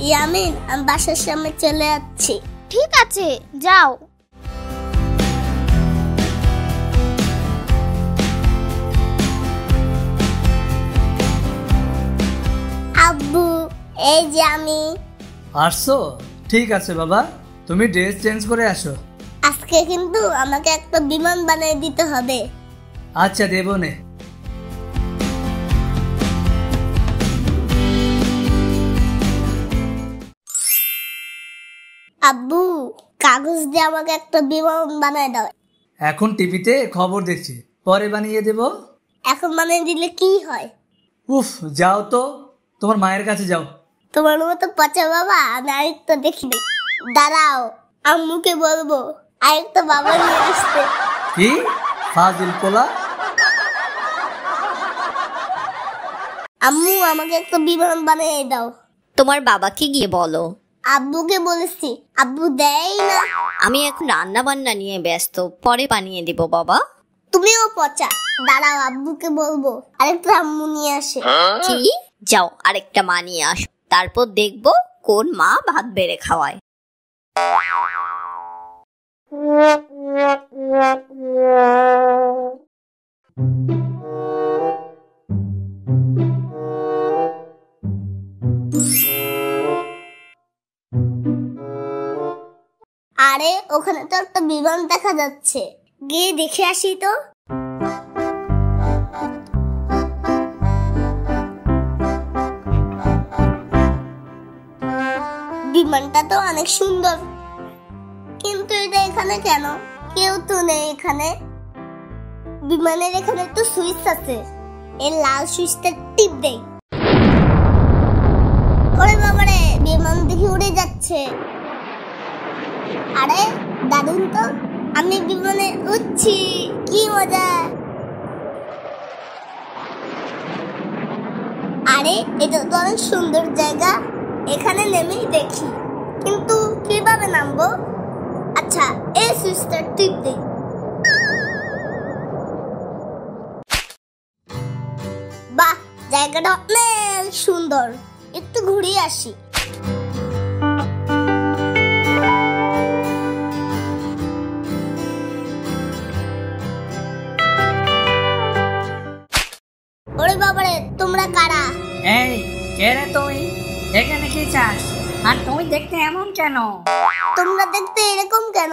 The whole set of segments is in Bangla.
ইয়ামিন, আমি বাসার সামনে চলে যাচ্ছি। ঠিক আছে, যাও। আব্বু, এই যে আমি। আসছো? ঠিক আছে বাবা, তুমি ড্রেস চেঞ্জ করে আসো। আজকে কিন্তু আমাকে একটা বিমান বানিয়ে দিতে হবে। আচ্ছা, দেবো নে। আব্বু, কাগজ দিয়ে আমাকে একটা বিমান বানিয়ে দাও। এখন টিভিতে খবর দেখছি, পরে বানিয়ে দেব। এখন বানিয়ে দিলে কি হয়? উফ, যাও তো, তোমার মায়ের কাছে যাও। তোমার মতো পচা বাবা আমি আরেকটা দেখিনি। দাঁড়াও, আম্মুকে বলবো আরেকটা বাবা নিয়ে আসতে। কি ফাজিল পোলা! আম্মু, আমাকে একটা বিমান বানিয়ে দাও। তোমার বাবাকে গিয়ে বলো। আব্বুকে বলেছি, আব্বু দেয় না। আমি এখন রান্না বান্না নিয়ে ব্যস্ত, পরে বানিয়ে দিব বাবা। তুমিও পচা। দাঁড়াও, আব্বুকে বলবো আরেকটা আম্মু নিয়ে আসে। কি? যাও আরেকটা মা নিয়ে আসো, তারপর দেখবো কোন মা ভাত বেড়ে খাওয়ায়। আরে, ওখানে তো একটা বিমান দেখা যাচ্ছে, গিয়ে দেখে আসি তো। বিমানটা তো অনেক সুন্দর, কিন্তু এটা এখানে কেন? কেউ তো নেই এখানে। বিমানের এখানে তো সুইচ আছে, এই লাল সুইচটা টিপ দেই। ওরে বাবারে, বিমান দেখি উড়ে যাচ্ছে। আরে দারুণ তো, আমি বিমানে উঠছি, কি মজা। আরে, এটা তো অনেক সুন্দর জায়গা, এখানে নেমেই দেখি, কিন্তু কিভাবে নামবো? আচ্ছা, এই সুইচটা টিপ দেই। বাহ, জায়গাটা অনেক সুন্দর, একটু ঘুরিয়ে আসি। ওরে বাবারে, তোমরা কারা? এই কে রে তুই? এখানে কি চাস? আর তুই দেখতে এমন কেন? তোমরা দেখতে এরকম কেন?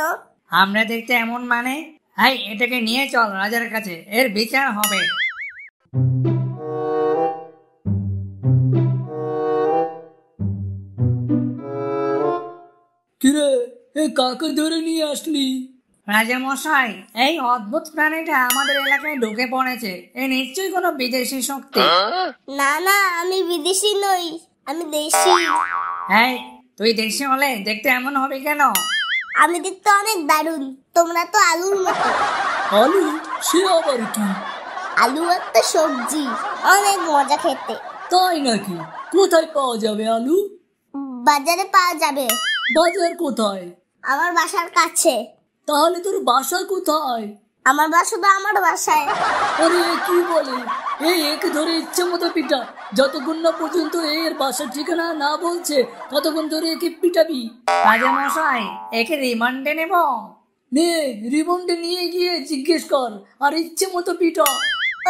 আমরা দেখতে এমন মানে? হাই, এটাকে নিয়ে চল রাজার কাছে, এর বিচার হবে। কিরে, এ কাকে ধরে নিয়ে আসলি? রাজা মশাই, এই অদ্ভুত প্রাণীটা আমাদের এলাকায় ঢুকে পড়েছে, এ নিশ্চয়ই কোনো বিদেশি শক্তি। না না, আমি বিদেশি নই, আমি দেশি। এই, তুই দেশি হলে দেখতে এমন হবে কেন? আমি দেখতে অনেক দারুণ, তোমরা তো আলুর মতো। আলু? সে আবার কি? আলু একটা সবজি, অনেক মজা খেতে। তাই নাকি? কোথায় পাওয়া যাবে আলু? বাজারে পাওয়া যাবে। বাজার কোথায়? আমার বাসার কাছে। তাহলে তোর বাসা কোথায়? আমার বাসা তো আমার বাসায়। আরে এ কি বলে? এই একে ধরে ইচ্ছে মতো পিটা, যতক্ষণ না পর্যন্ত এর বাসার ঠিকানা না বলছে ততক্ষণ ধরে একে পিটাবি। রাজা মশাই, একে রিমান্ডে নেব? নে, রিবনটা নিয়ে গিয়ে জিজ্ঞেস কর, আর ইচ্ছে মতো পিটা।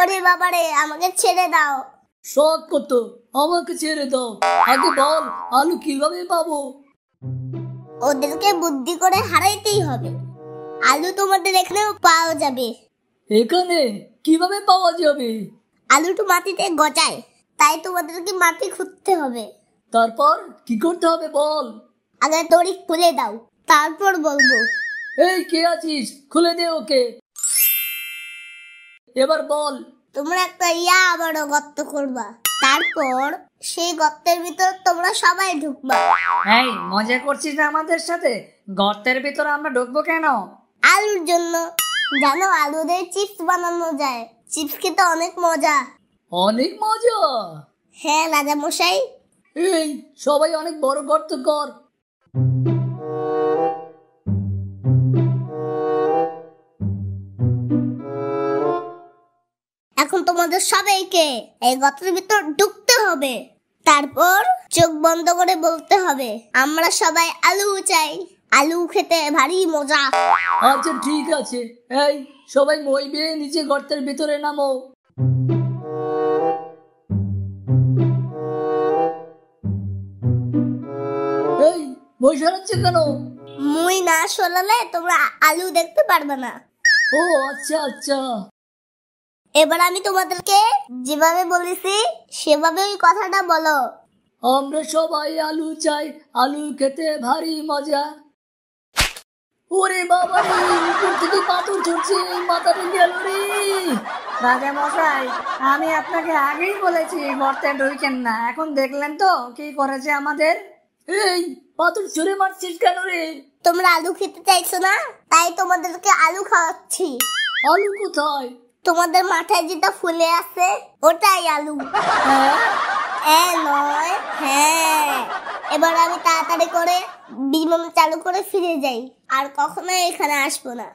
ওরে বাবারে, আমাকে ছেড়ে দাও। শখ কত, আমাকে ছেড়ে দাও। আগে বল, আলু কিভাবে পাবো? ওদেরকে বুদ্ধি করে হারাইতেই হবে। আলু তোমাদের এখানেও পাওয়া যাবে। এখানে কিভাবে পাওয়া যাবে? আলুটা মাটিতে গজায়, তাই তোমাদেরকে মাটি খুঁড়তে হবে। তারপর কি করতে হবে বল? আগে দড়ি খুলে দাও, তারপর বলবো। এই কে আছিস? খুলে দে ওকে। এবার বল। তোমরা একটা বড় গর্ত করবা, তারপর সেই গর্তের ভিতর তোমরা সবাই ঢুকবা। এই, মজা করছিস না আমাদের সাথে? গর্তের ভিতর আমরা ঢুকবো কেন? আলুর জন্য। জানো, আলু দিয়ে চিপস বানানো যায়, চিপস খেতে অনেক মজা। অনেক মজা? হ্যাঁ রাজা মশাই। এই, সবাই অনেক বড় গর্ত কর। এখন তোমাদের সবাইকে এই গর্তের ভিতর ঢুকতে হবে। তারপর চোখ বন্ধ করে বলতে হবে, আমরা সবাই আলু চাই, আলু খেতে ভারী মজা। আচ্ছা ঠিক আছে, এই সবাই মই বেয়ে নিচে গর্তের ভিতরে নামো। এই মই সরাচ্ছে কেন? মুই না সরালে তোমরা আলু দেখতে পারবে না। ও আচ্ছা আচ্ছা। এবার আমি তোমাদেরকে যেভাবে বলেছি সেভাবে ওই কথাটা বলো। আমরা সবাই আলু চাই, আলু খেতে ভারী মজা। ওরে বাবা রে, উপর থেকে পাথর ঝরছে, মাথাটা গেল রে। রাজা মশাই, আমি আপনাকে আগেই বলেছি গর্তে ঢুকেন না, এখন দেখলেন তো কি করেছে আমাদের। এই পাথর ছুঁড়ে মারছিস কেন রে? তোমরা আলু খেতে চাইছো না, তাই তোমাদেরকে আলু খাওয়াচ্ছি। আলু কোথায়? তোমাদের মাথায় যেটা ফুলে আছে ওটাই আলু। নয়, হ্যাঁ। এবার আমি তাড়াতাড়ি করে বিমান চালু করে ফিরে যাই, আর কখনো এখানে আসবো না।